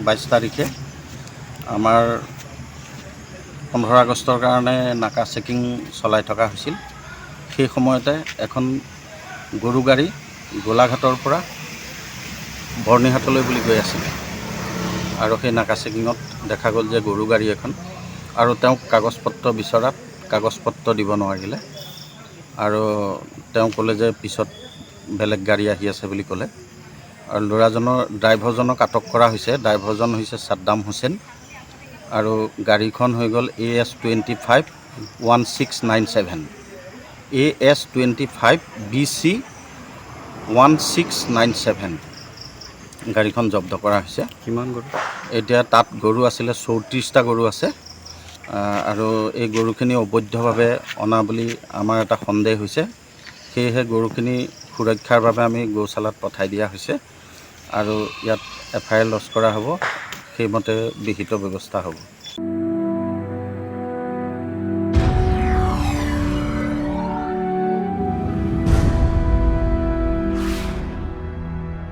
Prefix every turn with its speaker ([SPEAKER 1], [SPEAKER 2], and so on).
[SPEAKER 1] 22 তাৰিখে আমাৰ 15 আগষ্টৰ কাৰণে নাকা চেকিং চলাই থকা হৈছিল। সেই সময়তে এখন গৰু গাড়ী গোলাঘাটৰ পৰা বৰ্ণিহাটলৈ বুলি গৈ আছিল আৰু সেই নাকা চেকিঙত দেখা গ'ল যে গৰু গাড়ী এখন, আৰু তেওঁক কাগজ পত্ৰ বিচৰাত কাগজ পত্ৰ দিব নোৱাৰিলে আৰু তেওঁ ক'লে যে পিছত বেলেগ গাড়ী আহি আছে বুলি ক'লে। আৰু ড্ৰাইভাৰজনক আটক কৰা হৈছে। ড্ৰাইভাৰজন হৈছে ছাদ্দাম হুছেইন আৰু গাড়ীখন হৈ গ'ল AS25 1697 AS25 BC 1697 গাড়ীখন জব্দ কৰা হৈছে।
[SPEAKER 2] কিমান গৰু?
[SPEAKER 1] এতিয়া তাত গৰু আছিলে 34টা গৰু আছে আৰু এই গৰুখিনি অবৈধভাৱে অনা বুলি আমাৰ এটা সন্দেহ হৈছে। সেয়েহে গৰুখিনি সুৰক্ষাৰ বাবে আমি গৌশালাত পঠাই দিয়া হৈছে আৰু ইয়াত FIR লজ কৰা হ'ব, সেইমতে বিহিত ব্যৱস্থা হ'ব।